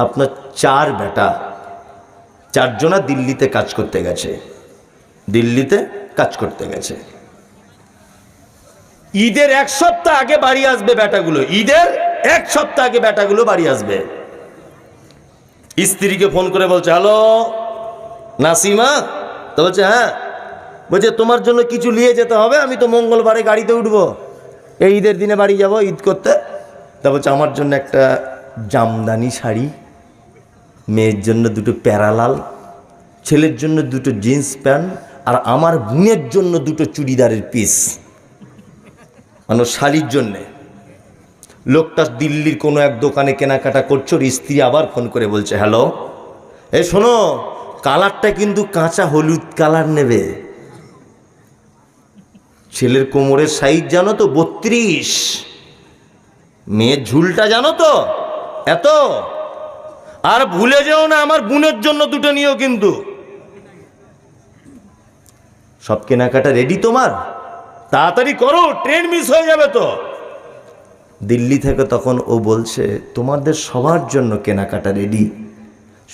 আপনার 4 বেটা, 4 জনা দিল্লিতে কাজ করতে গেছে, দিল্লিতে কাজ করতে গেছে। ঈদের 1 সপ্তাহ আগে বাড়ি আসবে বেটাগুলো, ঈদের 1 সপ্তাহ আগে বেটাগুলো বাড়ি আসবে। স্ত্রীকে ফোন করে বলছে, হ্যালো নাসিমা? তো বলছে হ্যাঁ। বলছে তোমার জন্য কিছু নিয়ে যেতে হবে, আমি তো মঙ্গলবারে গাড়িতে উঠবো, এই ঈদের দিনে বাড়ি যাব ঈদ করতে। তা বলছে আমার জন্য একটা জামদানি শাড়ি, মেয়ের জন্য 2টো প্যারালাল, ছেলের জন্য 2টো জিন্স প্যান্ট, আর আমার বোনের জন্য 2টো চুড়িদারের পিস, মানে শাড়ির জন্যে। লোকটা দিল্লির কোনো এক দোকানে কেনাকাটা করছো, স্ত্রী আবার ফোন করে বলছে, হ্যালো এ শোনো, কালারটা কিন্তু কাঁচা হলুদ কালার নেবে। ছেলের কোমরের সাইজ জানো তো 32, মেয়ের ঝুলটা জানো তো এত, আর ভুলে যেও না আমার বোনের জন্য 2টো নিও কিন্তু। সব কেনাকাটা রেডি তোমার? তাড়াতাড়ি করো, ট্রেন মিস হয়ে যাবে তো। দিল্লি থেকে তখন ও বলছে, তোমাদের সবার জন্য কেনাকাটা রেডি,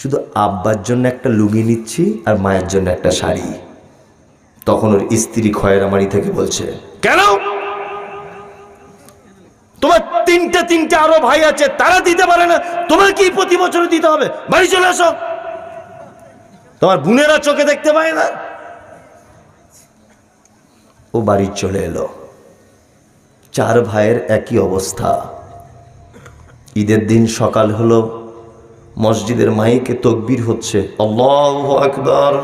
শুধু আব্বার জন্য একটা লুঙ্গি নিচ্ছি আর মায়ের জন্য একটা শাড়ি। তখন ওর স্ত্রী খয়েরামারি থেকে বলছে, কেন? তোমার 3টে আরো ভাই আছে, তারা দিতে পারে না, তোমার কি প্রতি বছর দিতে হবে? বাড়ি চলে আসো, তোমার বোনেরা চোখে দেখতে পায় না। ও বাড়ি চলে এলো। 4 ভাইয়ের একই অবস্থা। ঈদের দিন সকাল হলো, মসজিদের মাইকে তাকবীর হচ্ছে, আল্লাহু আকবার,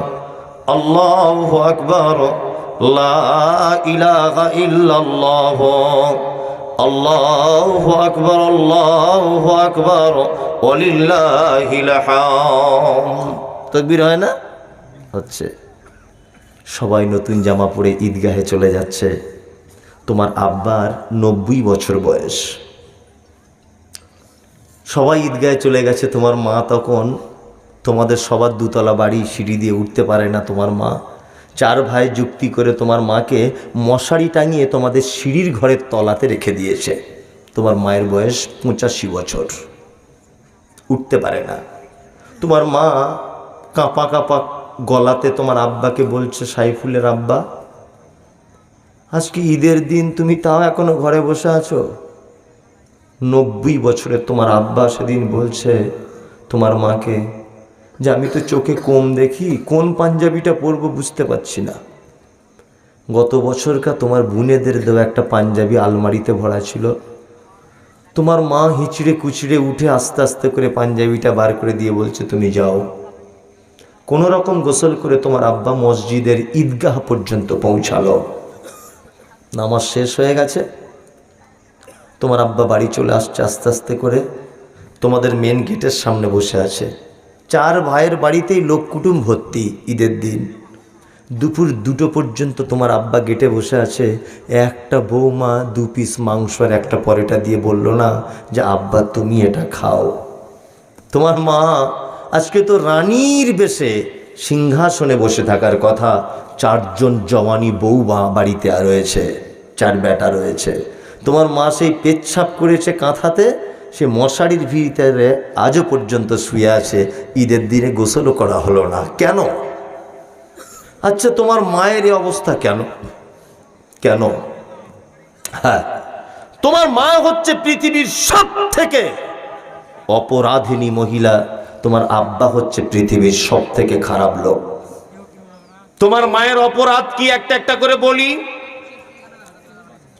আল্লাহু আকবার, লা ইলাহা ইল্লাল্লাহ, আল্লাহু আকবার, আল্লাহু আকবার, ওয়ালিল্লাহিল হামদ। তাকবীর হয় না? হচ্ছে। সবাই নতুন জামা পরে ঈদগাহে চলে যাচ্ছে। তোমার আব্বার 90 বছর বয়স। সবাই ঈদগাহে চলে গেছে। তোমার মা তখন, তোমাদের সবার 2তলা বাড়ি, সিঁড়ি দিয়ে উঠতে পারে না তোমার মা। 4 ভাই যুক্তি করে তোমার মাকে মশারি টাঙিয়ে তোমাদের সিঁড়ির ঘরের তলাতে রেখে দিয়েছে। তোমার মায়ের বয়স 85 বছর, উঠতে পারে না। তোমার মা কাঁপা কাঁপা গলাতে তোমার আব্বাকে বলছে, সাইফুলের আব্বা, আজকে ঈদের দিন তুমি তাও এখনো ঘরে বসে আছো? 90 বছরের তোমার আব্বা সেদিন বলছে তোমার মাকে যে আমি তো চোখে কম দেখি, কোন পাঞ্জাবিটা পরবো বুঝতে পারছি না। গত বছরকার তোমার বোনেদের দেওয়া একটা পাঞ্জাবি আলমারিতে ভরা ছিল। তোমার মা হিচড়ে কুচড়ে উঠে আস্তে আস্তে করে পাঞ্জাবিটা বার করে দিয়ে বলছে তুমি যাও। কোনো রকম গোসল করে তোমার আব্বা মসজিদের ঈদগাহ পর্যন্ত পৌঁছালো। নামাজ শেষ হয়ে গেছে, তোমার আব্বা বাড়ি চলে আসছে আস্তে আস্তে করে, তোমাদের মেন গেটের সামনে বসে আছে। 4 ভাইয়ের বাড়িতেই লোক কুটুম ভর্তি। ঈদের দিন দুপুর 2টো পর্যন্ত তোমার আব্বা গেটে বসে আছে। একটা বৌমা 2 পিস মাংস আর একটা পরোটা দিয়ে বলল না যে আব্বা তুমি এটা খাও। তোমার মা আজকে তো রানীর বেশে সিংহাসনে বসে থাকার কথা। 4 জন জওয়ানি বউ বাড়িতে রয়েছে, 4 বেটা রয়েছে। তোমার মা সেই পেচ্ছাপ করেছে কাঁথাতে, সে মশারির ভিতরে আজও পর্যন্ত শুয়ে আছে। ঈদের দিনে গোসলও করা হলো না। কেন? আচ্ছা তোমার মায়ের এই অবস্থা কেন? কেন? হ্যাঁ, তোমার মা হচ্ছে পৃথিবীর সব থেকে অপরাধিনী মহিলা, তোমার আব্বা হচ্ছে পৃথিবীর সব থেকে খারাপ লোক। তোমার মায়ের অপরাধ কি একটা একটা করে বলি?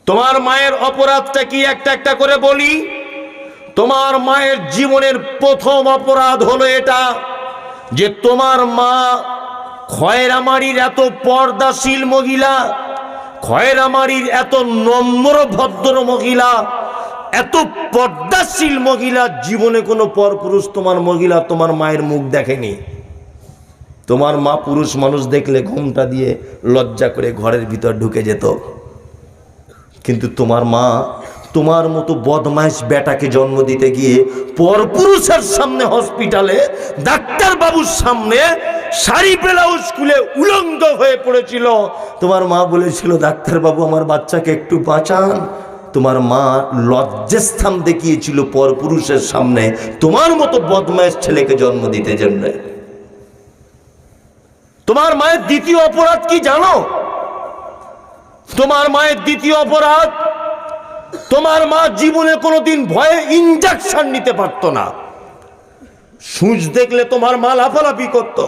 তোমার মায়ের অপরাধটা কি একটা একটা করে বলি? তোমার মায়ের জীবনের প্রথম অপরাধ হলো এটা যে তোমার মা খয়রামারির এত পর্দাশীল মহিলা, খয়রামারির এত নম্র ভদ্র মহিলা, এত পর্দাশীল মহিলা, জীবনে কোনো পরপুরুষ তোমার মায়ের মুখ দেখেনি। তোমার মা পুরুষ মানুষ দেখলে ঘোমটা দিয়ে লজ্জা করে ঘরের ভিতর ঢুকে যেত। কিন্তু তোমার মা তোমার মতো বদমাইশ বেটাকে জন্ম দিতে গিয়ে পরপুরুষের সামনে, হসপিটালে ডাক্তার বাবুর সামনে শাড়ি ব্লাউজ খুলে উলঙ্গ হয়ে পড়েছিল। তোমার মা বলেছিল ডাক্তার বাবু আমার বাচ্চাকে একটু বাঁচান, তোমার মা লজ্জাস্থান দেখিয়েছিল পরপুরুষের সামনে তোমার মতো বদমাইশ ছেলেকে জন্ম দিতে জন্য। তোমার মায়ের দ্বিতীয় অপরাধ কি জানো? তোমার মায়ের দ্বিতীয় অপরাধ, তোমার মা জীবনে কোনোদিন ভয়ে ইনজেকশন নিতে পারতো না। সূচ দেখলে তোমার মা লাফালাফি করত,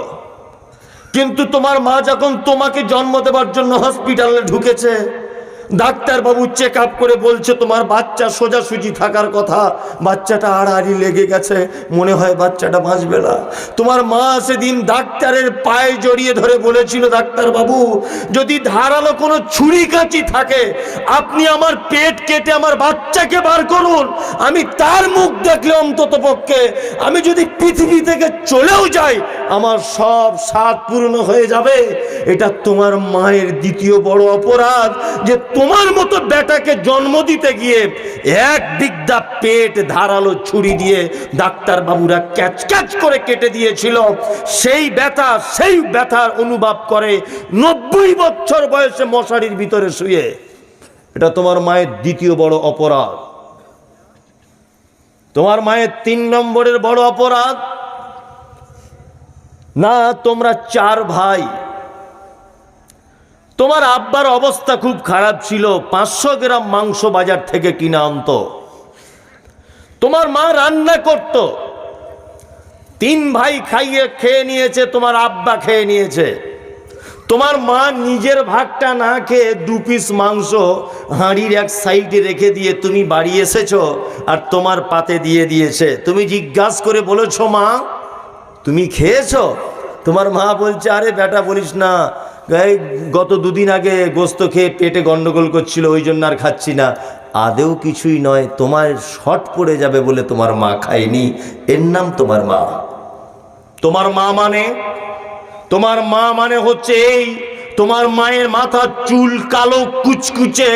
কিন্তু তোমার মা যখন তোমাকে জন্ম দেবার জন্য হসপিটালে ঢুকেছে, ডাক্তারবাবু চেক আপ করে বলছে তোমার বাচ্চা সোজাসুজি থাকার কথা, বাচ্চাটা আড়াআড়ি লেগে গেছে, মনে হয় বাচ্চাটা বাঁচবে না। তোমার মা সেদিন ডাক্তারের পায়ে জড়িয়ে ধরে বলেছিল, ডাক্তারবাবু যদি ধারালো কোনো ছুরি কাঁচি থাকে আপনি আমার পেট কেটে আমার বাচ্চাকে বার করুন, আমি তার মুখ দেখলে অন্তত পক্ষে আমি যদি পৃথিবী থেকে চলেও যাই আমার সব স্বাদ পূর্ণ হয়ে যাবে। এটা তোমার মায়ের দ্বিতীয় বড় অপরাধ যে তোমার মতো বেটাকে জন্ম দিতে গিয়ে এক দিকদা পেট ধারালো ছুরি দিয়ে ডাক্তার বাবুরা ক্যাচ ক্যাচ করে কেটে দিয়েছিল। সেই ব্যথার অনুভব করে 90 বছর বয়সে মশারির ভিতরে শুয়ে। এটা তোমার মায়ের দ্বিতীয় বড় অপরাধ। তোমার মায়ের 3 নম্বরের বড় অপরাধ, না তোমরা 4 ভাই, তোমার আব্বার অবস্থা খুব খারাপ ছিল, 500 গ্রাম মাংস বাজার থেকে কিনে আনতো, তোমার মা রান্না করত, 3 ভাই খেয়ে নিয়েছে, তোমার আব্বা খেয়ে নিয়েছে। তোমার মা নিজের ভাগটা না খেয়ে 2 পিস মাংস হাঁড়ির এক সাইডে রেখে দিয়ে তুমি বাড়ি এসেছো আর তোমার পাতে দিয়ে দিয়েছে। তুমি জিজ্ঞাসা করে বলেছো, মা তুমি খেয়েছো? তোমার মা বলছে, আরে বেটা বলিস না, গত 2 দিন আগে গোস্ত খেয়ে পেটে গন্ডগোল করছিল, ওই জন্য আর খাচ্ছি না। আদেও কিছুই নয়, তোমার শর্ট পড়ে যাবে বলে তোমার মা খায়নি, এর নাম তোমার মা। তোমার মা মানে হচ্ছে এই, তোমার মায়ের মাথার চুল কালো কুচকুচে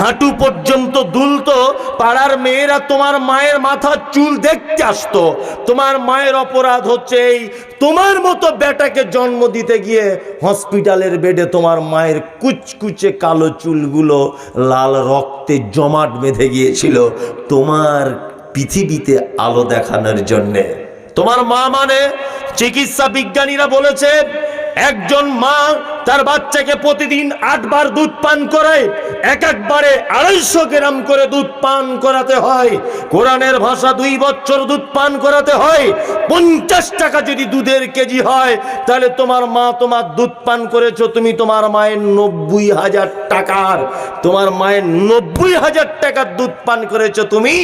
হাঁটু পর্যন্ত দুলতো, পাড়ার মেয়েরা তোমার মায়ের মাথার চুল দেখতে আসতো। তোমার মায়ের অপরাধ হচ্ছে এই, তোমার মতো বেটাকে জন্ম দিতে গিয়ে হসপিটালের বেডে তোমার মায়ের কুচকুচে কালো চুলগুলো লাল রক্তে জমাট বেঁধে গিয়েছিল তোমার পৃথিবীতে আলো দেখানোর জন্যে। তোমার মা মানে, চিকিৎসা বিজ্ঞানীরা বলেছে একজন মা তার বাচ্চাকে প্রতিদিন 8 বার দুধ পান করায়, একবারে 250 গ্রাম করে দুধ পান করাতে হয়। কোরআনের ভাষা 2 বছর দুধ পান করাতে হয়। 50 টাকা যদি দুধের কেজি হয়, তাহলে তোমার মা তোমার দুধ পান করেছো তুমি তোমার মায়ের 90,000 টাকার, তোমার মায়ের 90,000 টাকার দুধ পান করেছো তুমি।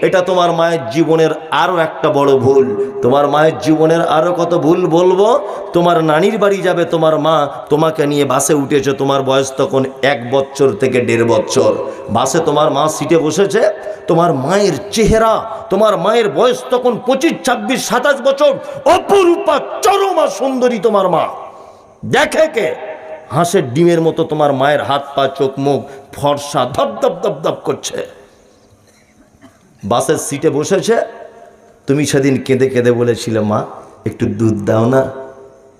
এটা তোমার মায়ের জীবনের আরো একটা বড় ভুল। তোমার মায়ের জীবনের আরো কত ভুল বলবো। তোমার নানির বাড়ি যাবে তোমার মা, তোমাকে নিয়ে বাসে উঠেছে, তোমার বয়স তখন 1 বছর থেকে 1.5 বছর। বাসে তোমার মা সিটে বসেছে, তোমার মায়ের চেহারা, তোমার মায়ের বয়স তখন 25, 26, 27 বছর, অপরূপা চরমা সুন্দরী তোমার মা। দেখে কে? হাঁসের ডিমের মতো তোমার মায়ের হাত পা চোখ মুখ ফর্সা, ধপ ধপ ধপ ধপ করছে। বাসের সিটে বসেছে, তুমি সেদিন কেঁদে কেঁদে বলেছিলে, মা একটু দুধ দাও না।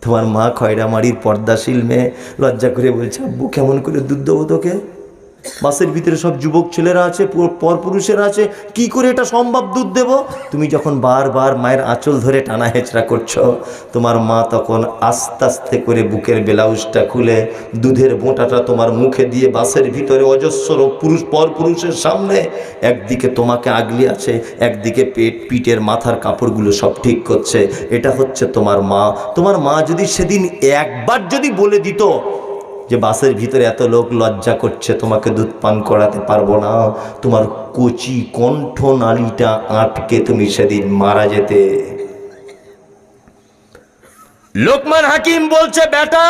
তোমার মা খয়রামারির পর্দাশীল মেয়ে লজ্জা করে বলছে, আব্বু কেমন করে দুধ দেবো তোকে? বাসের ভিতরে সব যুবক ছেলেরা আছে, পরপুরুষেরা আছে, কি করে এটা সম্ভব দুধ দেব? তুমি যখন বারবার মায়ের আঁচল ধরে টানা হেঁচড়া করছো, তোমার মা তখন আস্তে আস্তে করে বুকের ব্লাউজটা খুলে দুধের বোঁটাটা তোমার মুখে দিয়ে বাসের ভিতরে অজস্র পরপুরুষের সামনে একদিকে তোমাকে আগলি আছে, একদিকে পিঠের মাথার কাপড়গুলো সব ঠিক করছে। এটা হচ্ছে তোমার মা। তোমার মা যদি সেদিন একবার যদি বলে দিত যে বাসের ভিতরে এত লোক লজ্জা করছে, তোমাকে দুধ পান করাতে পারবো না, তোমার কচি কণ্ঠ নালীটা আটকে তুমি সেদিন মারা যেতে। লোকমান হাকিম বলছে, বেটা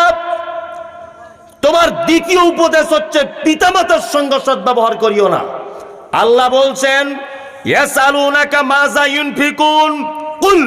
তোমার দ্বিতীয় উপদেশ হচ্ছে পিতামাতার সঙ্গে সদ্ব্যবহার করিও না। আল্লাহ বলছেন, ইয়াসআলুনাকা মাযা ইউনফিকুন কুল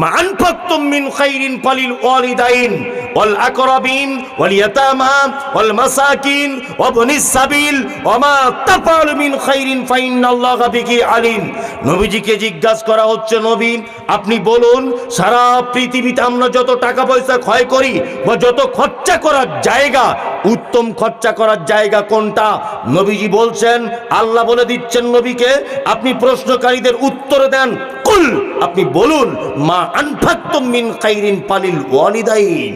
মা আনফাকতুম মিন খাইরিন ফালিল ওয়ালিদাইন ওয়াল আকরাবিন ওয়াল ইয়াতামা ওয়াল মাসাকিন ওয়া ইবনিস সাবিল ওয়া মা তাফআলু মিন খাইরিন ফাইন্নাল্লাহা বিহি আলিম। নবীজিকে জিজ্ঞাসা করা হচ্ছে, নবী আপনি বলুন সারা পৃথিবীতে আমরা যত টাকা পয়সা ক্ষয় করি বা যত খরচা করার জায়গা, উত্তম খরচা করার জায়গা কোনটা? নবীজি বলছেন, আল্লাহ বলে দিচ্ছেন নবীকে, আপনি প্রশ্নকারীদের উত্তর দেন, কুল আপনি বলুন মা আনফাকতুম মিন খাইরিন ফালিল ওয়ালিদাইন।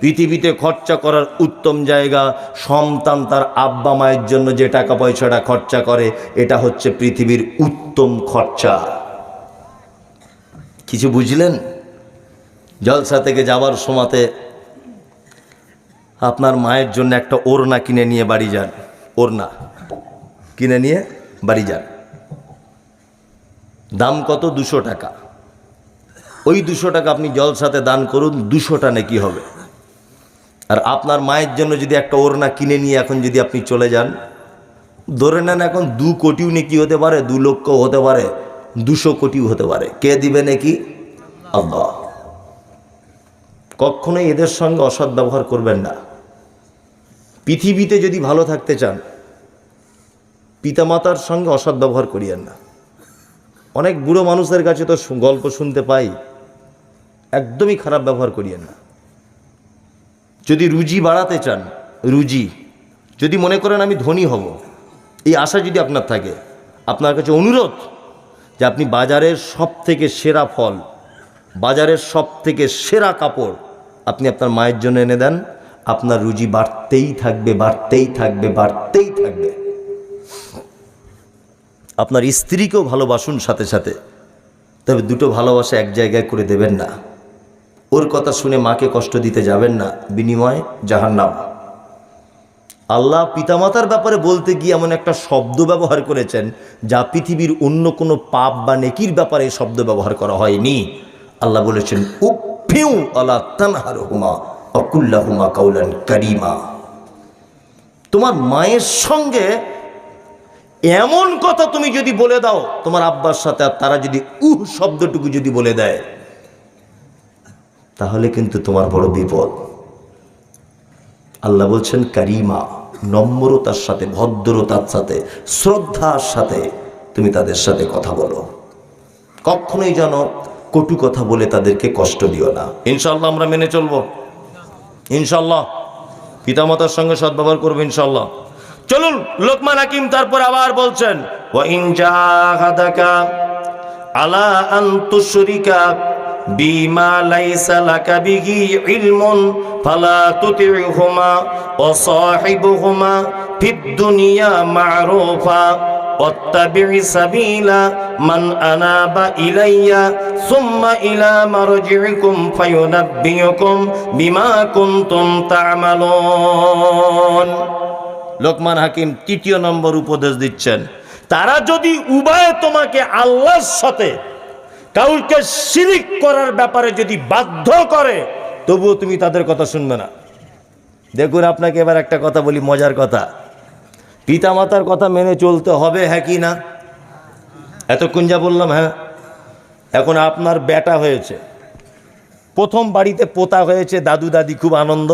পৃথিবীতে খরচা করার উত্তম জায়গা সন্তান তার আব্বা মায়ের জন্য যে টাকা পয়সাটা খরচা করে, এটা হচ্ছে পৃথিবীর উত্তম খরচা। কিছু বুঝলেন? জলসা থেকে যাওয়ার সময়তে আপনার মায়ের জন্য একটা ওড়না কিনে নিয়ে বাড়ি যান, ওড়না কিনে নিয়ে বাড়ি যান, দাম কত? 200 টাকা। ওই 200 টাকা আপনি জলসাতে দান করুন, 200টা নেকি হবে। আর আপনার মায়ের জন্য যদি একটা ওড়না কিনে নিয়ে এখন যদি আপনি চলে যান, ধরে নেন এখন 2 কোটিও নেকি হতে পারে, 2 লক্ষ হতে পারে, 200 কোটিও হতে পারে। কে দিবে নাকি? আল্লাহ। কখনোই এদের সঙ্গে অসৎ ব্যবহার করবেন না। পৃথিবীতে যদি ভালো থাকতে চান, পিতামাতার সঙ্গে অসৎ ব্যবহার করিয়েন না। অনেক বুড়ো মানুষের কাছে তো গল্প শুনতে পাই, একদমই খারাপ ব্যবহার করিয়েন না। যদি রুজি বাড়াতে চান, রুজি যদি মনে করেন আমি ধনী হব, এই আশা যদি আপনার থাকে, আপনার কাছে অনুরোধ যে আপনি বাজারের সব থেকে সেরা ফল, বাজারের সব থেকে সেরা কাপড় আপনি আপনার মায়ের জন্য এনে দেন, আপনার রুজি বাড়তেই থাকবে, বাড়তেই থাকবে, বাড়তেই থাকবে। আপনার স্ত্রীকেও ভালোবাসুন সাথে সাথে, তবে দুটো ভালোবাসা এক জায়গায় করে দেবেন না। ওর কথা শুনে মাকে কষ্ট দিতে যাবেন না, বিনিময়ে জাহান্নাম। আল্লাহ পিতামাতার ব্যাপারে বলতে গিয়ে এমন একটা শব্দ ব্যবহার করেছেন যা পৃথিবীর অন্য কোনো পাপ বা নেকির ব্যাপারে শব্দ ব্যবহার করা হয়নি। আল্লাহ বলেছেন, উফিউ আলা তানহারহুমা ওয়া কুল্লাহুমা কাওলান কারীমা। তোমার মায়ের সঙ্গে এমন কথা তুমি যদি বলে দাও তোমার আব্বার সাথে, আর তারা যদি শব্দটুকু যদি বলে দেয়, তাহলে কিন্তু তোমার বড় বিপদ। আল্লাহ বলছেন কারিমা, নম্রতার সাথে, ভদ্রতার সাথে, শ্রদ্ধার সাথে তুমি তাদের সাথে কথা বলো। কখনোই যেন কটু কথা বলে তাদেরকে কষ্ট দিও না। ইনশাআল্লাহ আমরা মেনে চলবো, ইনশাআল্লাহ পিতামাতার সঙ্গে সদ্ব্যবহার করবো ইনশাআল্লাহ। চলুন লোকমান হাকিম তারপর আবার বলছেন, ওয়া ইন জাহাদাকা আলা আন তুশরিকা বিমা লাইসা লাকা বিহি ইলমুন ফালা তুতি'হুমা ওয়া সাহিবহুমা ফিদ দুনিয়া মা'রুফা ওয়াত্তাবি' সাবিলা মান আনাবা ইলাইয়া সুম্মা ইলা মারজি'iকুম ফায়ুনাব্বিউকুম বিমা কুনতুম তা'মালুন। লোকমান হাকিম ৩য় নম্বর উপদেশ দিচ্ছেন, তারা যদি উভয়ে তোমাকে আল্লাহর সাথে কাউকে শিরিক করার ব্যাপারে যদি বাধ্য করে, তবুও তুমি তাদের কথা শুনবে না। দেখুন আপনাকে এবার একটা কথা বলি, মজার কথা। পিতামাতার কথা মেনে চলতে হবে, হ্যাঁ কি না? এতক্ষণ যা বললাম, হ্যাঁ। এখন আপনার বেটা হয়েছে, প্রথম বাড়িতে পোতা হয়েছে, দাদু দাদি খুব আনন্দ,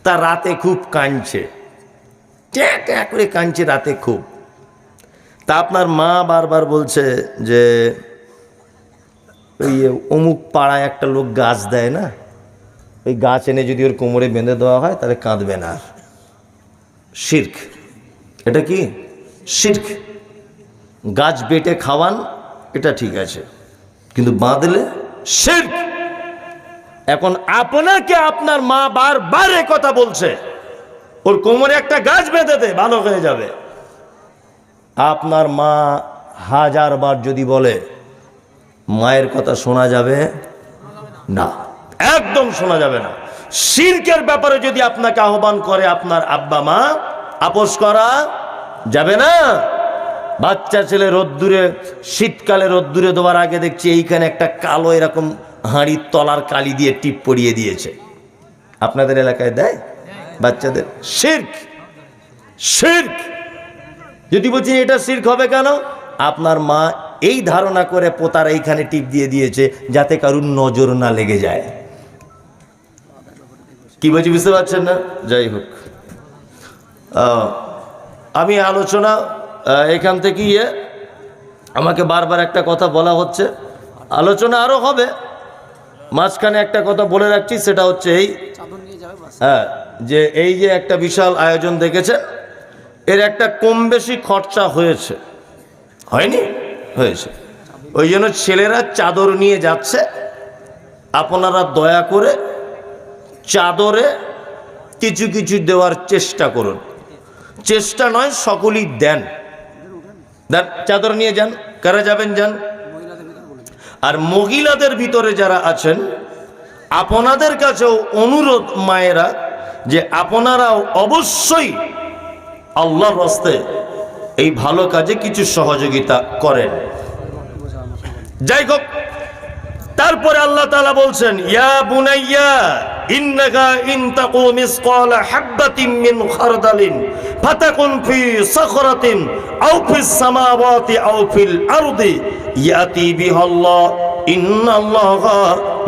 তা রাতে খুব কাঁদছে, ট্যাঁ করে কাঁদছে রাতে খুব। তা আপনার মা বারবার বলছে যে ওই অমুক পাড়ায় একটা লোক গাছ দেয় না, ওই গাছ এনে যদি ওর কোমরে বেঁধে দেওয়া হয় তাহলে কাঁদবে না। শিরক, এটা কি শিরক। গাছ বেটে খাওয়ান এটা ঠিক আছে, কিন্তু বাঁধলে শিরক। এখন আপনাকে আপনার মা বারবার এ কথা বলছে, ওর কোমরে একটা গাছ বেঁধে দে, ভালো হয়ে যাবে। আপনার মা 1000 বার যদি বলে, মায়ের কথা শোনা যাবে না, একদম শোনা যাবে না। শিরকের ব্যাপারে যদি আপনাকে আহ্বান করে আপনার আব্বা মা, আপোষ করা যাবে না। বাচ্চা ছেলে রোদ্দুরে, শীতকালে রোদ্দুরে দেওয়ার আগে দেখছি এইখানে একটা কালো এরকম হাঁড়ির তলার কালি দিয়ে টিপ পরিয়ে দিয়েছে। আপনাদের এলাকায় দেয় বাচ্চাদের? শিরক, শিরক। যদি বলছি এটা শিরক হবে কেন? আপনার মা এই ধারণা করে পোতার এইখানে টিপ দিয়ে দিয়েছে যাতে কারুর নজর না লেগে যায়। কি বলছি বুঝতে পারছেন না? যাই হোক, আমি আলোচনা এখান থেকে আমাকে বারবার একটা কথা বলা হচ্ছে, আলোচনা আরও হবে। মাঝখানে একটা কথা বলে রাখছি, সেটা হচ্ছে এই যে এই যে একটা বিশাল আয়োজন দেখেছে, এর একটা কম বেশি খরচা হয়েছে, হয়নি? হয়েছে। ওই জন্য ছেলেরা চাদর নিয়ে যাচ্ছে। আপনারা দয়া করে চাদরে কিছু কিছু দেওয়ার চেষ্টা করুন। চেষ্টা নয়, সকলেই দেন। দেন, চাদর নিয়ে যান। কারা যাবেন যান। আর মহিলাদের ভিতরে যারা আছেন, আপনাদের কাছেও অনুরোধ মায়েরা, যে আপনারাও অবশ্যই আল্লাহর রাস্তে এই ভালো কাজে কিছু সহযোগিতা করেন। যাই হোক, তারপরে আল্লাহ তাআলা বলছেন, ইয়া বুনাইয়া ইন্নাকা ইন তাকু মিসকালা হাববাতিন মিন খারদালিন ফাতাকুন ফি সাখরাতিন আও ফিস সামাওয়াতি আও ফিল আরদি ইয়াতি বিহাল্লাহ ইন্নাল্লাহা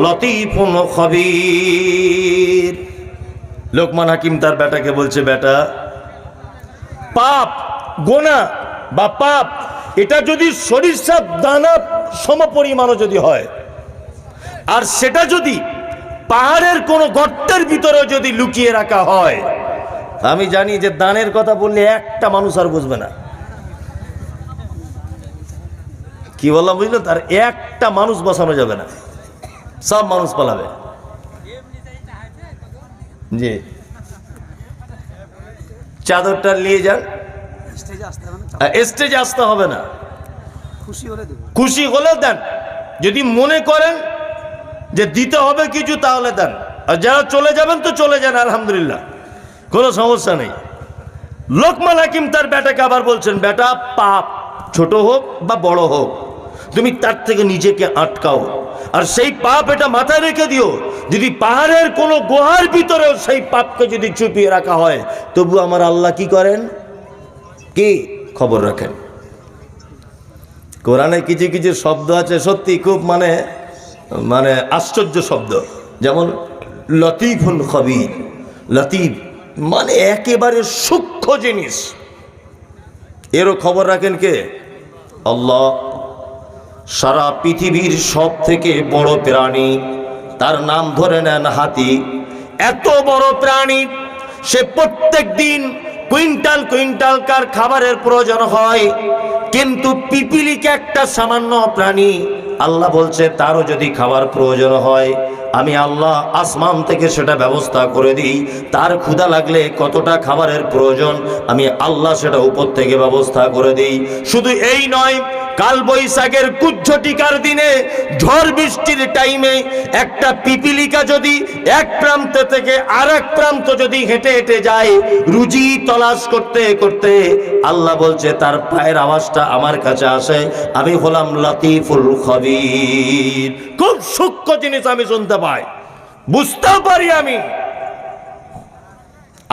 লতীফুন খাবীর। লোকমান হাকিম তার বেটাকে বলছে, বেটা, পাপ, গুনাহ বা পাপ, এটা যদি সরিষার দানা সমপরিমাণও যদি হয়, আর সেটা যদি পাহাড়ের কোনো গর্তের ভিতরে যদি লুকিয়ে রাখা হয়, আমি জানি যে দানের কথা বললে একটা মানুষ আর বুঝবে না। কি বললাম বুঝলো? তার একটা মানুষ বসানো যাবে না, সব মানুষ পালাবে। জি, চাদরটা নিয়ে যান। স্টেজে আসতে হবে না, খুশি হলে দেন। যদি মনে করেন যে দিতে হবে কিছু, তাহলে দেন। আর যারা চলে যাবেন তো চলে যান, আলহামদুলিল্লাহ, কোনো সমস্যা নেই। লোকমান হাকিম তার বেটাকে আবার বলছেন, বেটা, পাপ ছোট হোক বা বড় হোক, তুমি তার থেকে নিজেকে আটকাও। আর সেই পাপ এটা মাথায় রেখে দিও, যদি পাহাড়ের কোনো গুহার ভিতরেও সেই পাপকে যদি চুপিয়ে রাখা হয়, তবু আমার আল্লাহ কি করেন? কি খবর রাখেন। কোরআনে কিছু কিছু শব্দ আছে সত্যি খুব মানে আশ্চর্য শব্দ, যেমন লতীফুল খবীর। লতীফ মানে একেবারে সূক্ষ্ম জিনিস, এরও খবর রাখেন কে? আল্লাহ। সারা পৃথিবীর সব থেকে বড় প্রাণী, তার নাম ধরে নেন হাতি। এত বড় প্রাণী, সে প্রত্যেক দিন কুইন্টাল কুইন্টাল কার খাবারের প্রয়োজন হয়, কিন্তু পিপিলিকা একটা সামান্য প্রাণী, আল্লাহ বলছে তারও যদি খাবার প্রয়োজন হয়, আমি আল্লাহ আসমান থেকে সেটা ব্যবস্থা করে দিই। তার ক্ষুধা লাগলে কতটা খাবারের প্রয়োজন, আমি আল্লাহ সেটা উপর থেকে ব্যবস্থা করে দিই। শুধু এই নয়, কাল বৈশাখের কুজ্ঝটিকার দিনে, ঝড় বৃষ্টির টাইমে একটা পিপিলিকা যদি এক প্রান্ত থেকে আরেক প্রান্ত যদি হেঁটে হেঁটে যায়, রুজি তলাশ করতে করতে, আল্লাহ বলছে তার পায়ের আওয়াজটা আমার কাছে আসে। আমি হলাম লতীফুল খবীর। খুব সূক্ষ্ম জিনিস আমি শুনতে পাই, বুঝতেও পারি আমি।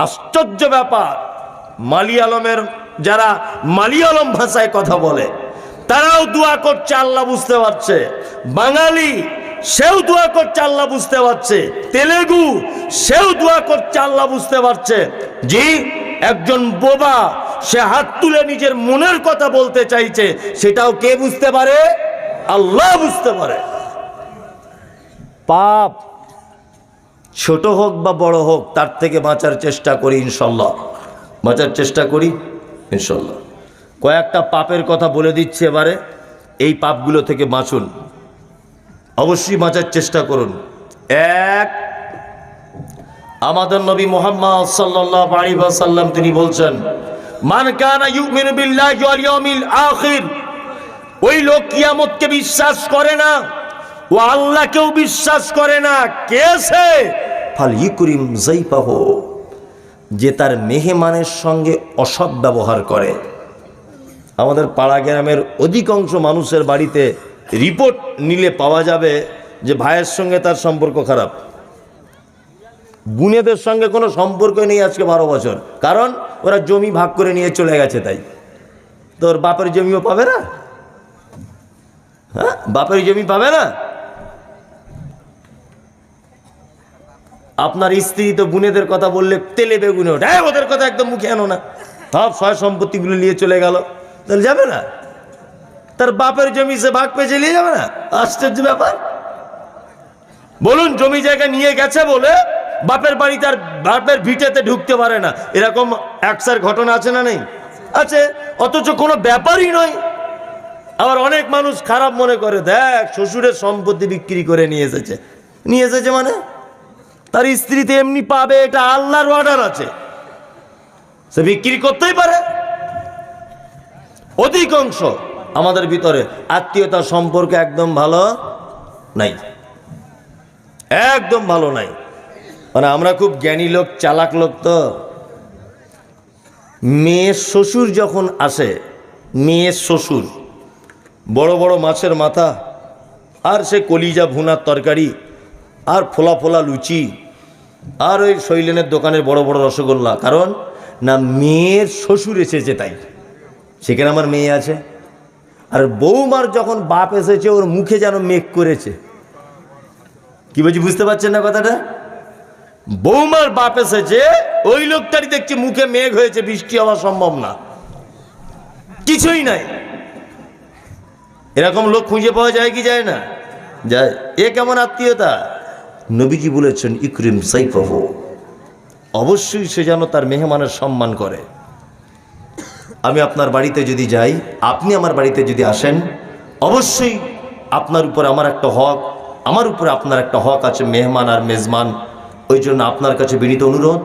আশ্চর্য ব্যাপার। মালিয়ালমের যারা মালিয়ালম ভাষায় কথা বলে, তারাও দোয়া করছে, আল্লাহ বুঝতে পারছে। বাঙালি, সেও দোয়া করছে, আল্লাহ বুঝতে পারছে। তেলেগু, সেও দোয়া করছে, আল্লাহ বুঝতে পারছে। জি, একজন বোবা, সে হাত তুলে নিজের মনের কথা বলতে চাইছে, সেটাও কে বুঝতে পারে? আল্লাহ বুঝতে পারে। পাপ ছোট হোক বা বড় হোক, তার থেকে বাঁচার চেষ্টা করি ইনশাল্লাহ, বাঁচার চেষ্টা করি ইনশাল্লাহ। কয়েকটা পাপের কথা বলে দিচ্ছি এবারে, এই পাপগুলো থেকে বাঁচুন, অবশ্যই বাঁচার চেষ্টা করুন। এক, আমাদের নবী মুহাম্মদ সাল্লাল্লাহু আলাইহি ওয়াসাল্লাম তিনি বলছেন, মান কানা ইউমিনু বিল্লাহি ওয়াল ইয়াউমিল আখির, ওই লোক কিয়ামতকে বিশ্বাস করে না, ও আল্লাহকেও বিশ্বাস করে না, কে সে? ফাল ইকরিম যাইফাহু, যে তার মেহমানের সঙ্গে অসৎ ব্যবহার করে। আমাদের পাড়া গ্রামের অধিকাংশ মানুষের বাড়িতে রিপোর্ট নিলে পাওয়া যাবে যে ভাইয়ের সঙ্গে তার সম্পর্ক খারাপ, বোনেদের সঙ্গে কোনো সম্পর্ক নেই আজকে 12 বছর। কারণ ওরা জমি ভাগ করে নিয়ে চলে গেছে, তাই তোর বাপের জমিও পাবে না। হ্যাঁ, বাপের জমি পাবে না? আপনার স্ত্রী তো বোনেদের কথা বললে তেলে বেগুনে ওঠে, ওদের কথা একদম মুখে আনো না, সব সয় সম্পত্তিগুলো নিয়ে চলে গেল, তাহলে যাবে না? তার বাপের জমি সে ভাগ পেয়ে চলে যাবে না? আশ্চর্য ব্যাপার। বলুন, জমি জায়গা নিয়ে গেছে বলে বাপের বাড়ি তার বাপের ভিটেতে ঢুকতে পারে না, এরকম একসার ঘটনা আছে না নেই? আছে। অথচ কোনো ব্যাপারই নয়। আবার অনেক মানুষ খারাপ মনে করে, দেখ শ্বশুরের সম্পত্তি বিক্রি করে নিয়ে এসেছে মানে তার স্ত্রীতে এমনি পাবে, এটা আল্লাহর অর্ডার আছে, সে বিক্রি করতেই পারে। অধিকাংশ আমাদের ভিতরে আত্মীয়তার সম্পর্ক একদম ভালো নাই, একদম ভালো নাই। মানে আমরা খুব জ্ঞানী লোক, চালাক লোক। তো মেয়ের শ্বশুর যখন আসে, মেয়ের শ্বশুর বড় বড় মাছের মাথা, আর সে কলিজা ভুনার তরকারি, আর ফোলা ফোলা লুচি, আর ওই শৈলেনের দোকানের বড় বড় রসগোল্লা। কারণ না, মেয়ের শ্বশুর এসেছে, তাই সেখানে আমার মেয়ে আছে। আর বৌমার যখন বাপ এসেছে, ওর মুখে যেন মেঘ করেছে। কি বলছি, বুঝতে পারছেন না কথাটা? বৌমার বাপ এসেছে, ওই লোকটারই দেখছি মুখে মেঘ হয়েছে, বৃষ্টি হওয়া সম্ভব না, কিছুই নাই। এরকম লোক খুঁজে পাওয়া যায় কি যায় না? যায়। এ কেমন আত্মীয়তা? নবীজি বলেছেন, ইকরিম সাইফাহু, অবশ্যই সে যেন তার মেহমানের সম্মান করে। আমি আপনার বাড়িতে যদি যাই, আপনি আমার বাড়িতে যদি আসেন, অবশ্যই আপনার উপরে আমার একটা হক, আমার উপরে আপনার একটা হক আছে, মেহমান আর মেজমান। ওই জন্য আপনার কাছে বিনীত অনুরোধ,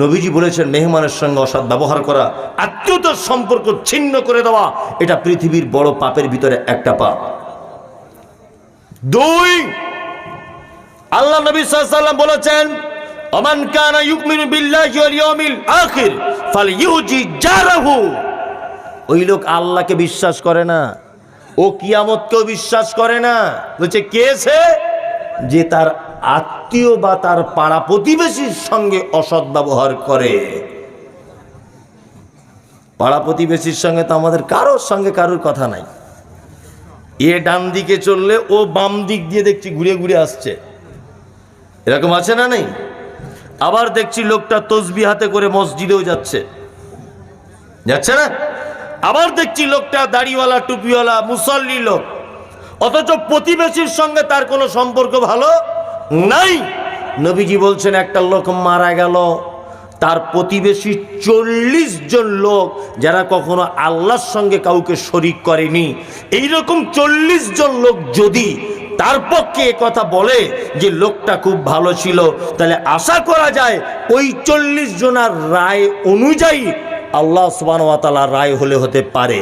নবীজি বলেছেন মেহমানের সঙ্গে অসৎ ব্যবহার করা, আত্মীয়তার সম্পর্ক ছিন্ন করে দেওয়া, এটা পৃথিবীর বড় পাপের ভিতরে একটা পাপ। 2, আল্লাহ নবী সাল্লাল্লাহু আলাইহি ওয়াসাল্লাম বলেছেন, ওমান কানা ইউমিনু বিল্লাহি ওয়াল ইয়াউমিল আখির ফালইউজি জারাহু। ওই লোক আল্লাহকে বিশ্বাস করে না, ও কিয়ামতকেও বিশ্বাস করে না। বলছে কে সে? যে তার আত্মীয় বা তার পাড়া প্রতিবেশীর সঙ্গে অসৎ ব্যবহার করে। পাড়া প্রতিবেশীর সঙ্গে তো আমাদের কারোর সঙ্গে কারোর কথা নাই। এ ডান দিকে চললে ও বাম দিক দিয়ে দেখছি ঘুরে ঘুরে আসছে, এরকম আছে না নেই? আবার দেখছি লোকটা তসবিহ হাতে করে মসজিদেও যাচ্ছে না? আবার দেখছি লোকটা দাড়িওয়ালা, টুপিওয়ালা, মুসল্লি লোক, অথচ প্রতিবেশীর সঙ্গে তার কোনো সম্পর্ক ভালো নাই। নবীজি বলছেন, একটা লোক মারা গেল, তার প্রতিবেশী 40 জন লোক যারা কখনো আল্লাহর সঙ্গে কাউকে শরীক করেনি, এইরকম 40 জন লোক যদি তার পক্ষে কথা বলে যে লোকটা খুব ভালো ছিল, তাহলে আশা করা যায় ওই 40 জনের রায় অনুযায়ী আল্লাহ সুবহানাহু ওয়া তাআলার রায় হতে পারে।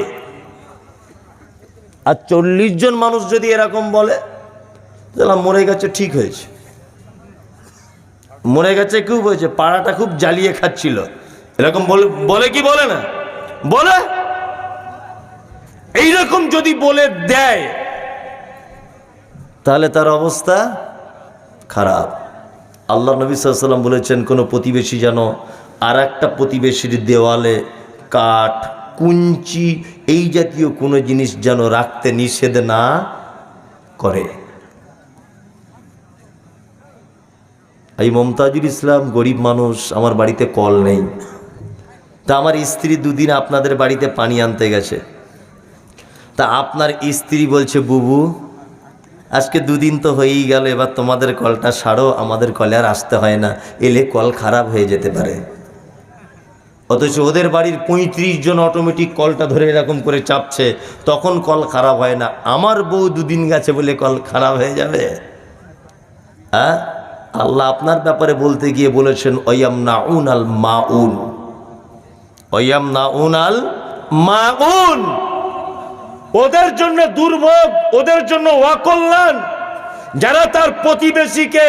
আর 40 জন মানুষ যদি এরকম বলে, তাহলে মরে গেছে, ঠিক হয়েছে, মরে গেছে, খুব হয়েছে, পাড়াটা খুব জ্বালিয়ে খাচ্ছিল, এরকম বলে কি বলে না? বলে। এইরকম যদি বলে দেয়, তাহলে তার অবস্থা খারাপ। আল্লাহ নবী সাল্লাল্লাহু আলাইহি ওয়াসাল্লাম বলেছেন, কোনো প্রতিবেশী যেন আর একটা প্রতিবেশীর দেওয়ালে কাঠ, কুঞ্চি, এই জাতীয় কোনো জিনিস যেন রাখতে নিষেধ না করে। এই মমতাজুল ইসলাম গরিব মানুষ, আমার বাড়িতে কল নেই, তা আমার স্ত্রী 2 দিন আপনাদের বাড়িতে পানি আনতে গেছে, তা আপনার স্ত্রী বলছে, বুবু আজকে 2 দিন তো হয়েই গেল, এবার তোমাদের কলটা সারো, আমাদের কলে আর আসতে হয় না, এলে কল খারাপ হয়ে যেতে পারে। অথচ ওদের বাড়ির 35 জন অটোমেটিক কলটা ধরে এরকম করে চাপছে, তখন কল খারাপ হয় না। আমার বউ 2 দিন গেছে বলে কল খারাপ হয়ে যাবে? হ্যাঁ, আল্লাহ আপনার ব্যাপারে বলতে গিয়ে বলেছেন, ওয়ায়ামনাউনাল মাউন, ওয়ায়ামনাউনাল মাউন, ওদের জন্য দুর্ভোগ, ওদের জন্য অকল্যাণ, যারা তার প্রতিবেশীকে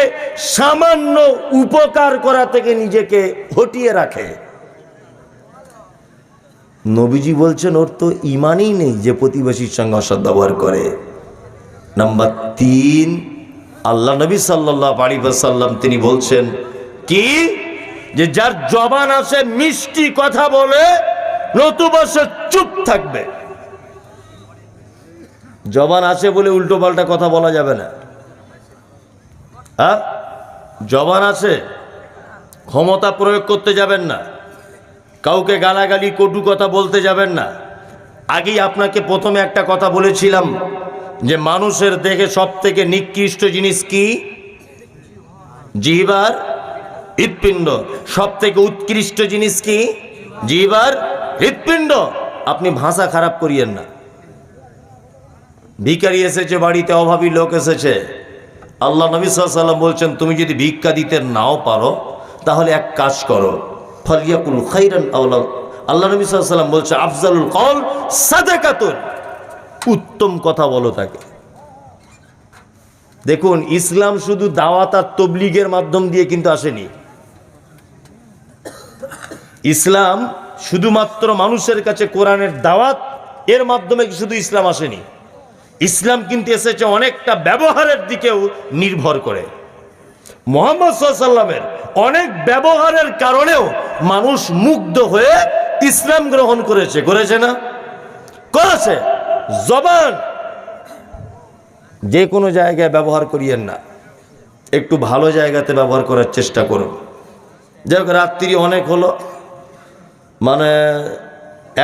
সামান্য উপকার করা থেকে নিজেকে হটিয়ে রাখে। নবীজি বলছেন, ওর তো ঈমানই নেই যে প্রতিবেশীর সঙ্গে অসৎ ব্যবহার করে। নাম্বার 3, আল্লাহ নবী সাল্লাল্লাহু আলাইহি ওয়াসাল্লাম তিনি বলছেন কি, যে যার জবান আছে মিষ্টি কথা বলে, নতুবা সে চুপ থাকবে। জবান আছে বলে উল্টো পাল্টা কথা বলা যাবে না। হ্যাঁ, জবান আছে, ক্ষমতা প্রয়োগ করতে যাবেন না, কাউকে গালাগালি কটু কথা বলতে যাবেন না। আগেই আপনাকে প্রথমে একটা কথা বলেছিলাম যে মানুষের দেহে সব থেকে নিকৃষ্ট জিনিস কি? জিহ্বার হৃৎপিণ্ড। সব থেকে উৎকৃষ্ট জিনিস কি? জিহ্বার হৃৎপিণ্ড। আপনি ভাষা খারাপ করিয়েন না। ভিখারি এসেছে বাড়িতে, অভাবী লোক এসেছে, আল্লাহ নবী সাল্লাল্লাহু আলাইহি ওয়াসাল্লাম বলছেন তুমি যদি ভিক্ষা দিতে নাও পারো তাহলে এক কাজ করো, ফালিয়াকুল খাইরান আও লা। আল্লাহ নবী সাল্লাল্লাহু আলাইহি ওয়াসাল্লাম বলছে আফজালুল কওল সাদাকাতুন, উত্তম কথা বলো তাকে। দেখুন, ইসলাম শুধু দাওয়াত আর তবলিগের মাধ্যম দিয়ে কিন্তু আসেনি। ইসলাম শুধুমাত্র মানুষের কাছে কোরআনের দাওয়াত এর মাধ্যমে শুধু ইসলাম আসেনি। ইসলাম কিন্তু এসেছে অনেকটা ব্যবহারের দিকেও নির্ভর করে। মুহাম্মদ সাল্লাল্লাহু আলাইহি ওয়াসাল্লামের অনেক ব্যবহারের কারণেও মানুষ মুগ্ধ হয়ে ইসলাম গ্রহণ করেছে। করেছে না? করেছে। জবান যে কোনো জায়গায় ব্যবহার করিয়েন না, একটু ভালো জায়গাতে ব্যবহার করার চেষ্টা করুন। যাই হোক, রাত্রি অনেক হলো, মানে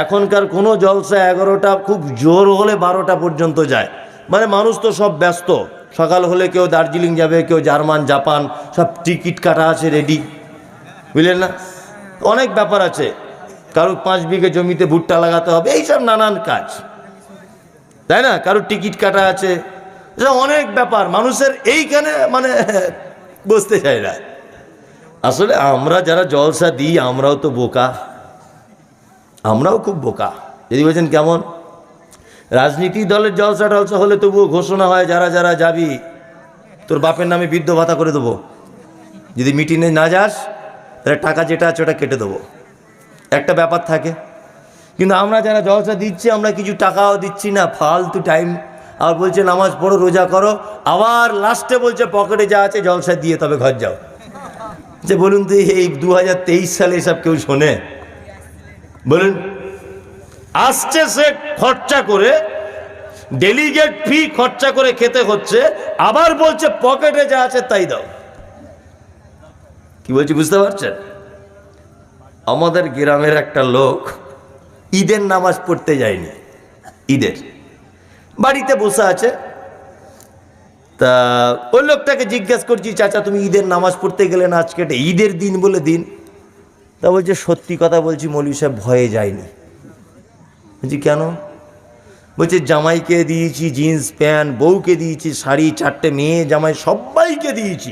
এখনকার কোনো জলসা 11টা, খুব জোর হলে 12টা পর্যন্ত যায়। মানে মানুষ তো সব ব্যস্ত, সকাল হলে কেউ দার্জিলিং যাবে, কেউ জার্মান, জাপান, সব টিকিট কাটা আছে রেডি, বুঝলেন না? অনেক ব্যাপার আছে, কারো 5 বিঘে জমিতে ভুট্টা লাগাতে হবে, এইসব নানান কাজ, তাই না? কারো টিকিট কাটা আছে, অনেক ব্যাপার মানুষের। এইখানে মানে বসতে চায় না। আসলে আমরা যারা জলসা দিই আমরাও তো বোকা, আমরাও খুব বোকা। যদি বলছেন কেমন, রাজনীতি দলের জলসা টলসা হলে তবুও ঘোষণা হয় যারা যারা যাবি তোর বাপের নামে বৃদ্ধ ভাতা করে দেবো, যদি মিটিংয়ে না যাস তাহলে টাকা যেটা আছে ওটা কেটে দেবো, একটা ব্যাপার থাকে। কিন্তু আমরা যারা জলসা দিচ্ছি আমরা কিছু টাকাও দিচ্ছি না, ফালতু টাইম। আর বলছে নামাজ পড়ো, রোজা করো, আবার লাস্টে বলছে পকেটে যা আছে জলসা দিয়ে তবে ঘর যাও। যে বলুন তো, এই 2023 সালে এসব কেউ শোনে? বলুন, আসছে সে খরচা করে, ডেলিগেট ফি খরচা করে খেতে হচ্ছে, আবার বলছে পকেটে যা আছে তাই দাও। কি বলছি বুঝতে পারছেন? আমাদের গ্রামের একটা লোক ঈদের নামাজ পড়তে যায়নি, ঈদের বাড়িতে বসে আছে। তা ওই লোকটাকে জিজ্ঞাসা করছি, চাচা তুমি ঈদের নামাজ পড়তে গেলে না, আজকে এটা ঈদের দিন বলে দিন। তা বলছে সত্যি কথা বলছি মৌলভী সাহেব, ভয়ে যায়নি। বলছি কেন? বলছে জামাইকে দিয়েছি জিন্স প্যান্ট, বউকে দিয়েছি শাড়ি, 4টে মেয়ে জামাই সবাইকে দিয়েছি,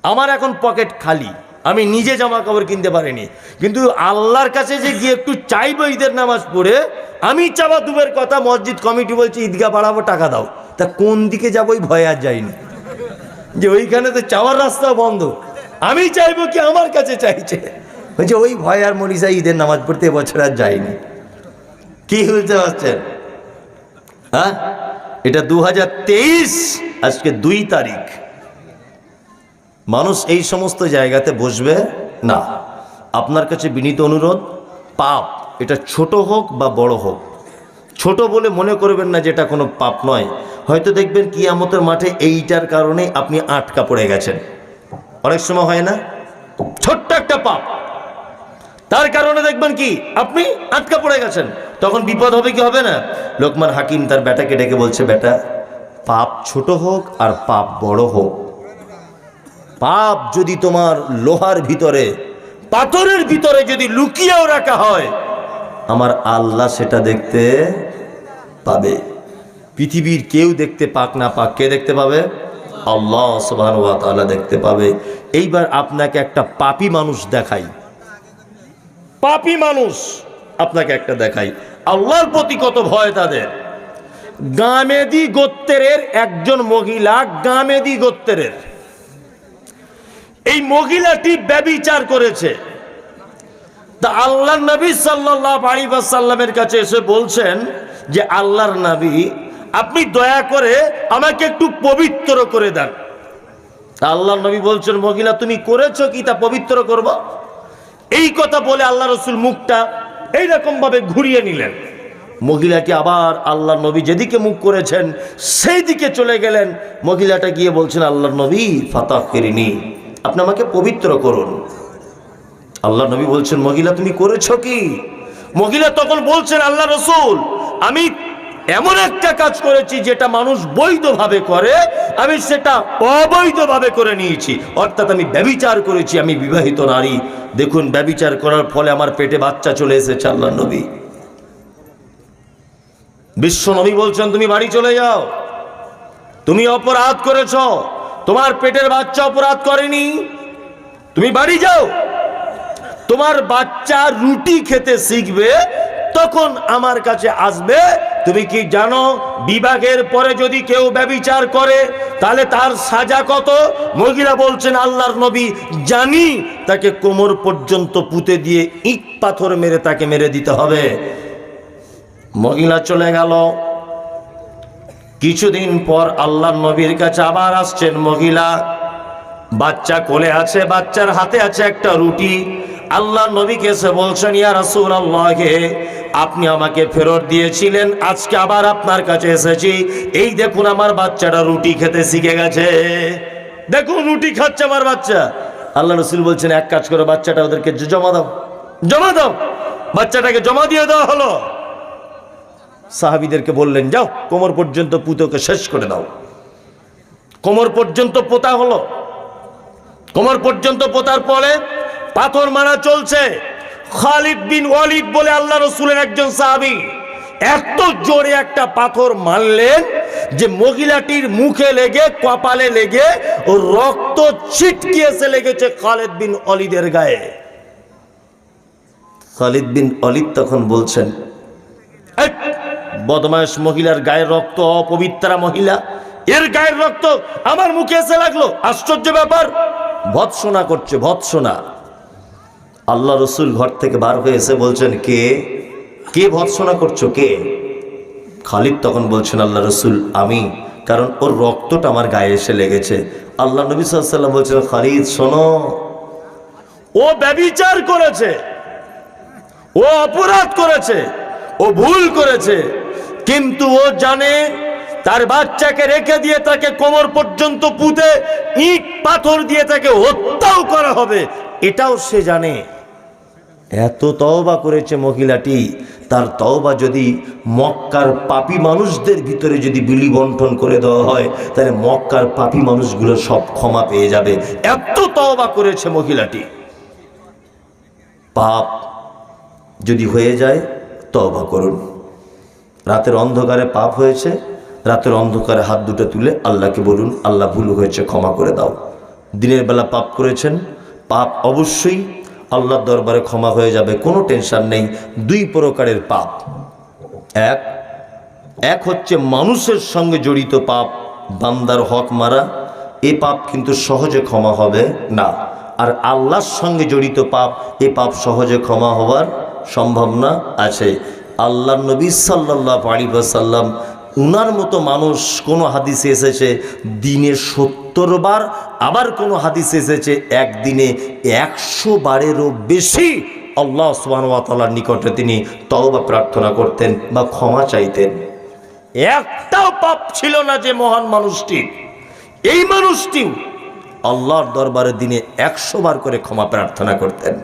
আমার এখন পকেট খালি, আমি নিজে জামা কাপড় কিনতে পারিনি। কিন্তু আল্লাহর কাছে যে গিয়ে একটু চাইবো ঈদের নামাজ পড়ে, আমি চাওয়া দূরের কথা, মসজিদ কমিটি বলছে ঈদগাহ বাড়াবো, টাকা দাও। তা কোন দিকে যাবো ওই ভয়ে আর যাইনি, যে ওইখানে তো চাওয়ার রাস্তা বন্ধ, আমি চাইবো কি আমার কাছে চাইছে। বলছে ওই ভয় আর মনীষা ঈদের নামাজ পড়তে এবছর আর যায়নি। কি বুঝতে পারছেন? হ্যাঁ, এটা 2023, আজকে 2 তারিখ। মানুষ এই সমস্ত জায়গাতে বসবে না। আপনার কাছে বিনীত অনুরোধ, পাপ এটা ছোট হোক বা বড় হোক, ছোট বলে মনে করবেন না যেটা কোনো পাপ নয়। হয়তো দেখবেন কিয়ামতের মাঠে এইটার কারণে আপনি আটকা পড়ে গেছেন। অনেক সময় হয় না, ছোট্ট একটা পাপ, তার কারণে দেখবেন কি আপনি আটকা পড়ে গেছেন, তখন বিপদ হবে কি হবে না? লোকমান হাকিম তার বেটাকে ডেকে বলছে, বেটা পাপ ছোট হোক আর পাপ বড় হোক, পাপ যদি তোমার লোহার ভিতরে, পাথরের ভিতরে যদি লুকিয়েও রাখা হয়, আমার আল্লাহ সেটা দেখতে পাবে। পৃথিবীর কেউ দেখতে পাক না পাক, কে দেখতে পাবে? আল্লাহ সুবহানাহু ওয়া তাআলা দেখতে পাবে। এইবার আপনাকে একটা পাপী মানুষ দেখাই, পাপী মানুষ আপনাকে একটা দেখাই, আল্লাহর প্রতি কত ভয় তাদের। গামেদি গোত্রের একজন মহিলা, গামেদি গোত্রের, এই মহিলাটি ব্যভিচার করেছে। তা আল্লাহর নবী সাল্লাল্লাহু আলাইহি ওয়াসাল্লামের কাছে এসে বলছেন যে আল্লাহর নবী, আপনি দয়া করে আমাকে একটু পবিত্র করে দেন। আল্লাহর নবী বলছেন, মহিলা তুমি করেছো কি তা পবিত্র করব? এই কথা বলে আল্লাহ রাসূল মুখটা এইরকম ভাবে ঘুরিয়ে নিলেন। মহিলাটি আবার আল্লাহ নবী যেদিকে মুখ করেছেন সেই দিকে চলে গেলেন। মহিলাটা গিয়ে বলছেন, আল্লাহ নবী ফাতাহফিরনি, আপনি আমাকে পবিত্র করুন। আল্লাহ নবী বলছেন, মহিলা তুমি করেছো কি? মহিলা তখন বলছেন, আল্লাহ রসুল, আমি এমন একটা কাজ করেছি যেটা মানুষ বৈধভাবে করে, আমি সেটা অবৈধভাবে করে নিয়েছি, অর্থাৎ আমি ব্যভিচার করেছি, আমি বিবাহিত নারী। দেখুন, ব্যভিচার করার ফলে আমার পেটে বাচ্চা চলে এসেছে। আল্লাহ নবী, বিশ্ব নবী বলছেন, তুমি বাড়ি চলে যাও, তুমি অপরাধ করেছ, তোমার পেটের বাচ্চা অপরাধ করেনি, তুমি বাড়ি যাও। তোমার বাচ্চা রুটি খেতে শিখবে, তখন আমার কাছে আসবে। তুমি কি জানো বিবাহের পরে যদি কেউ ব্যভিচার করে তাহলে তার সাজা কত? মহিলা বলছেন, আল্লাহর নবী, জানি, তাকে কোমর পর্যন্ত পুঁতে দিয়ে ইট পাথর মেরে তাকে মেরে দিতে হবে। মহিলা চলে গেল। কিছুদিন পর আল্লাহর নবীর কাছে আবার আসছেন মহিলা, বাচ্চা কোলে আছে, বাচ্চার হাতে আছে একটা রুটি। আল্লাহ নবীকে এসে বলছেন, ইয়া রাসূলুল্লাহ, আপনি আমাকে ফেরত দিয়েছিলেন, আজকে আবার আপনার কাছে এসেছি, এই দেখুন আমার বাচ্চাটা রুটি খেতে শিখে গেছে, দেখুন রুটি খাচ্ছে আমার বাচ্চা। আল্লাহ রাসূল বলছেন, এক কাজ করো, বাচ্চাটা ওদেরকে জমা দাও, জমা দাও। বাচ্চাটাকে জমা দিয়ে দেওয়া হলো। সাহাবীদেরকে বললেন, যাও কোমর পর্যন্ত পুঁতোকে শেষ করে দাও। কোমর পর্যন্ত পোতা হলো। কোমর পর্যন্ত পোতার পরে পাথর মারা চলছে। খালিদ বিন ওয়ালিদ বলে আল্লাহ রসুলের একজন সাহাবী এত জোরে একটা পাথর মারলেন যে মহিলাটির মুখে লেগে, কপালে লেগে ও রক্ত ছিটকে এসে লেগেছে খালিদ বিন ওয়ালিদের গায়ে। খালিদ বিন ওয়ালিদ তখন বলছেন, বদমাশ মহিলার গায়ের রক্ত, অপবিত্রা মহিলা, এর গায়ের রক্ত আমার মুখে এসে লাগলো, আশ্চর্য ব্যাপার। ভৎসনা করছে, ভৎসনা। আল্লাহ রসুল ঘর থেকে বার হয়ে এসে বলছেন, কে কে ভৎসনা করছো, কে? খালিদ তখন বলছেন, আল্লাহ রসুল, আমি, কারণ ওর রক্তটা আমার গায়ে এসে লেগেছে। আল্লাহ নবী সাল্লাল্লাহু আলাইহি ওয়াসাল্লাম বলছেন, খালিদ শোনো, ও ব্যভিচার করেছে, ও অপরাধ করেছে, ও ভুল করেছে, কিন্তু ও জানে তার বাচ্চাকে রেখে দিয়ে তাকে কোমর পর্যন্ত পুঁতে ইট পাথর দিয়ে তাকে হত্যাও করা হবে, এটাও সে জানে। এত তওবা করেছে মহিলাটি, তার তওবা যদি মক্কার পাপী মানুষদের ভিতরে যদি বিলি বন্টন করে দেওয়া হয়, তাহলে মক্কার পাপী মানুষগুলো সব ক্ষমা পেয়ে যাবে। এত তওবা করেছে মহিলাটি। পাপ যদি হয়ে যায়, তওবা করুন। রাতের অন্ধকারে পাপ হয়েছে, রাতের অন্ধকারে হাত দুটো তুলে আল্লাহকে বলুন, আল্লাহ ভুল হয়েছে, ক্ষমা করে দাও। দিনের বেলা পাপ করেছেন, পাপ অবশ্যই আল্লাহর দরবারে ক্ষমা হয়ে যাবে, কোনো টেনশন নেই। দুই প্রকারের পাপ, এক হচ্ছে মানুষের সঙ্গে জড়িত পাপ, বান্দার হক মারা, এ পাপ কিন্তু সহজে ক্ষমা হবে না। আর আল্লাহর সঙ্গে জড়িত পাপ, এ পাপ সহজে ক্ষমা হওয়ার সম্ভাবনা আছে। আল্লাহ নবী সাল্লাল্লাহু আলাইহি ওয়াসাল্লাম, উনার মতো মানুষ কোনো হাদিসে এসেছে দিনে 70 বার, আবার কোনো হাদিসে এসেছে একদিনে 100 বারেরও বেশি আল্লাহ সুবহানাহু ওয়া তাআলার নিকটে তিনি তওবা প্রার্থনা করতেন বা ক্ষমা চাইতেন। একটাও পাপ ছিল না যে মহান মানুষটি, এই মানুষটিও আল্লাহর দরবারে দিনে 100 বার করে ক্ষমা প্রার্থনা করতেন।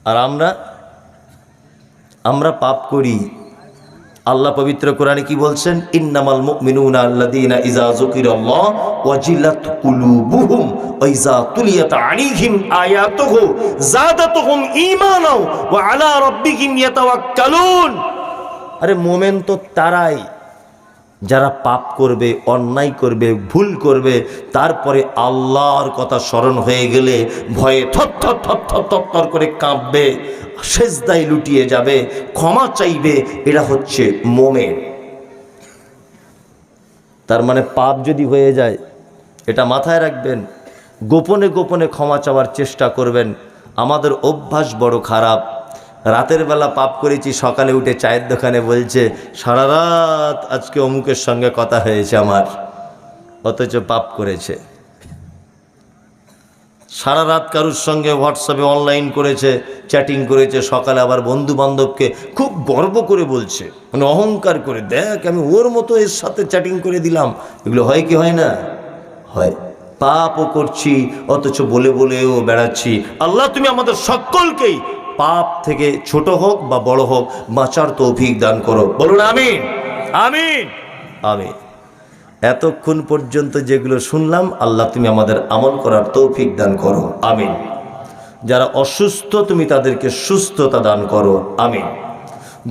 আর আমরা পাপ করি। আল্লাহ পবিত্র কোরআনে কি বলছেন? ইন্নামাল মুমিনুনা আল্লাযীনা ইযা যুকিরাল্লাহ ওয়াজিলাত কুলুবুহুম ওয়া ইযা তুলিয়াত আলাইহিম আয়াতুহু যাদাতুহুম ঈমানাও ওয়া আলা রাব্বিহিম ইয়াতাওয়াক্কালুন। আরে মুমিন তো তারাই যারা পাপ করবে, অন্যায় করবে, ভুল করবে, তারপরে আল্লাহর কথা স্মরণ হয়ে গেলে ভয়ে থর করে কাঁপবে, সেজদায় লুটিয়ে যাবে, ক্ষমা চাইবে। এরা হচ্ছে মুমিন। তার মানে পাপ যদি হয়ে যায়, এটা মাথায় রাখবেন, গোপনে গোপনে ক্ষমা চাওয়ার চেষ্টা করবেন। আমাদের অভ্যাস বড় খারাপ। রাতের বেলা পাপ করেছি, সকালে উঠে চায়ের দোকানে বলছে সারা রাত আজকে অমুকের সঙ্গে কথা হয়েছে আমার, অথচ পাপ করেছে। সারা রাত কারুর সঙ্গে হোয়াটসঅ্যাপে অনলাইন করেছে, চ্যাটিং করেছে, সকালে আবার বন্ধু বান্ধবকে খুব গর্ব করে বলছে, মানে অহংকার করে, দেখ আমি ওর মতো এর সাথে চ্যাটিং করে দিলাম। এগুলো হয় কি হয় না? হয়। পাপও করছি অথচ বলে বলেও বেড়াচ্ছি। আল্লাহ তুমি আমাদের সকলকেই পাপ থেকে ছোট হোক বা বড় হোক বাঁচার তৌফিক দান করো। বলুন আমিন, আমিন, আমিন। এতক্ষণ পর্যন্ত যেগুলো শুনলাম আল্লাহ তুমি আমাদের আমল করার তৌফিক দান করো, আমিন। যারা অসুস্থ তুমি তাদেরকে সুস্থতা দান করো, আমিন।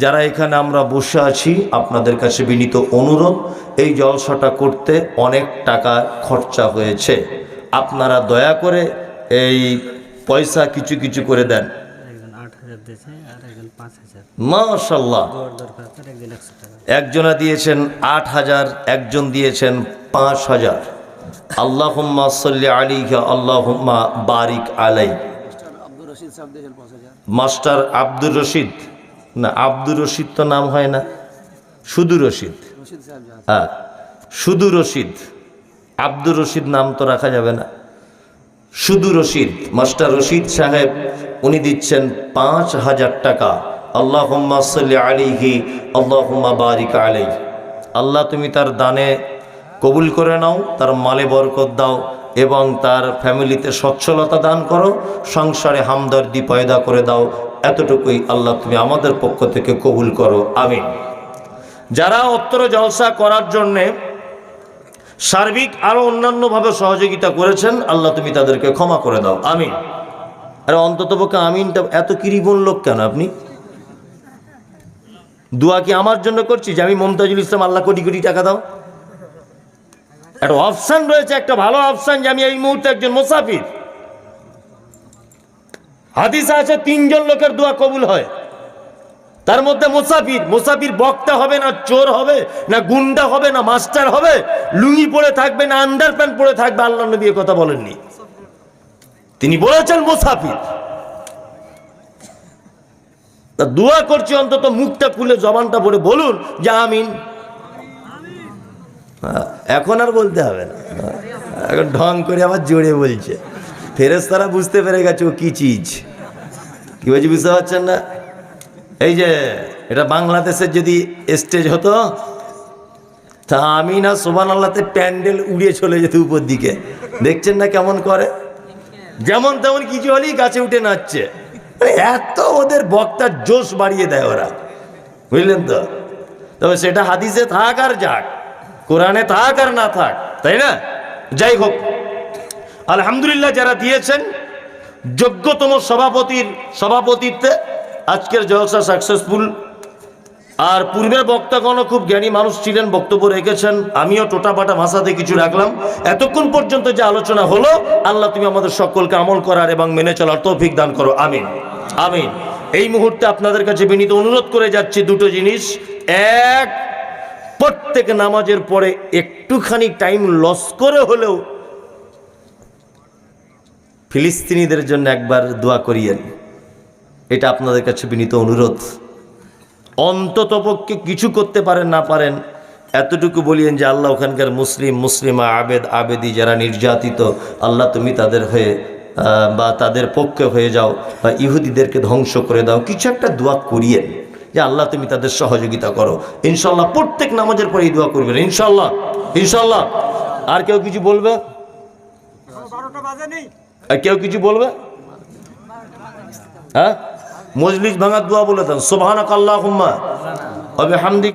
যারা এখানে আমরা বসে আছি আপনাদের কাছে বিনীত অনুরোধ, এই জলসাটা করতে অনেক টাকা খরচা হয়েছে, আপনারা দয়া করে এই পয়সা কিছু কিছু করে দেন। মাশাআল্লাহ, একজনা দিয়েছেন ৮,০০০, একজন দিয়েছেন ৫,০০০। আল্লাহুম্মা সাল্লি আলাইহি আল্লাহুম্মা বারিক আলাই। মাস্টার আব্দুর রশিদ, না আব্দুর রশিদ তো নাম হয় না, শুধু রশিদ। হ্যাঁ, শুধু রশিদ, আব্দুর রশিদ নাম তো রাখা যাবে না, শুধু রশিদ। মাস্টার রশিদ সাহেব উনি দিচ্ছেন ৫,০০০ টাকা। আল্লাহুম্মা সাল্লি আলাইহি আল্লাহুম্মা বারিক আলাইহি। আল্লাহ তুমি তার দানে কবুল করে নাও, তার মালে বরকত দাও এবং তার ফ্যামিলিতে সচ্ছলতা দান করো, সংসারে হামদর্দি পয়দা করে দাও। এতটুকুই আল্লাহ তুমি আমাদের পক্ষ থেকে কবুল করো, আমিন। যারা অত্র জলসা করার জন্যে সার্বিক আরো অন্যান্যভাবে সহযোগিতা করেছেন আল্লাহ তুমি তাদেরকে ক্ষমা করে দাও, আমিন। আরে অন্ততপক্ষে আমিনটা এত কিরিবন লোক কেন আপনি? দোয়া কি আমার জন্য করছি যে আমি মমতাজুল ইসলাম, আল্লাহ কোটি কোটি টাকা দাও? একটা অপশান রয়েছে, একটা ভালো অপশান যে আমি এই মুহূর্তে একজন মুসাফির। হাদিসে আছে ৩ জন লোকের দোয়া কবুল হয়, তার মধ্যে মুসাফির। মুসাফির বক্তা হবে না, চোর হবে না, গুন্ডা হবে না, মাস্টার হবে, লুঙ্গি পরে থাকবে না, আন্ডার প্যান্ট পরে থাকবে। আল্লাহ নবী এ কথা বলেননি, তিনি বলেছেন মুসাফির। তা দোয়া করছি অন্তত মুখটা খুলে জবানটা পড়ে বলুন যে আমিন। এখন আর বলতে হবে না, এখন ঢং করে আবার জোরে বলছে। ফেরেশতারা বুঝতে পেরে গেছে ও কি চিজ, কি বলছি বুঝতে পারছেন না? এই যে এটা বাংলাদেশের যদি স্টেজ হতো তা আমিন আর সুবহানাল্লাহতে প্যান্ডেল উড়িয়ে চলে যেত উপর দিকে। দেখছেন না কেমন করে, যেমন তেমন কিছু হলেই গাছে উঠে নাচছে। এত ওদের বক্তার জোশ বাড়িয়ে দেয় ওরা, বুঝলেন তো? তবে সেটা হাদিসে থাক আর যাক, কোরআনে থাক আর না থাক, তাই না? যাই হোক, আলহামদুলিল্লাহ যারা দিয়েছেন যোগ্যতম সভাপতির সভাপতিত্বে আজকের জলসা সাকসেসফুল। আর পূর্বের বক্তাগণও খুব জ্ঞানী মানুষ ছিলেন, বক্তব্য রেখেছেন। আমিও টোটাপাটা ভাষাতে কিছু রাখলাম। এতক্ষণ পর্যন্ত যে আলোচনা হলো আল্লাহ তুমি আমাদের সকলকে আমল করার এবং মেনে চলার তৌফিক দান করো, আমিন, আমিন। এই মুহূর্তে আপনাদের কাছে বিনীত অনুরোধ করে যাচ্ছি দুটো জিনিস। এক, প্রত্যেক নামাজের পরে একটুখানি টাইম লস করে হলেও ফিলিস্তিনিদের জন্য একবার দোয়া করিয়েন, এটা আপনাদের কাছে বিনীত অনুরোধ। অন্ততপক্ষে কিছু করতে পারেন না পারেন এতটুকু বলিয়েন যে আল্লাহ ওখানকার মুসলিম, মুসলিমা, আবেদ, আবেদি যারা নির্যাতিত, আল্লাহ তুমি তাদের হয়ে বা তাদের পক্ষে হয়ে যাও, বা ইহুদিদেরকে ধ্বংস করে দাও। কিছু একটা দোয়া করিয়েন যে আল্লাহ তুমি তাদের সহযোগিতা করো। ইনশাল্লাহ প্রত্যেক নামাজের পরে এই দোয়া করবেন, ইনশাল্লাহ, ইনশাল্লাহ। আর কেউ কিছু বলবে? কেউ কিছু বলবে? হ্যাঁ, মজলিস ভাঙার দোয়া বলে দেন, সুবহানাক আল্লাহুম্মা ওয়া বিহামদিক।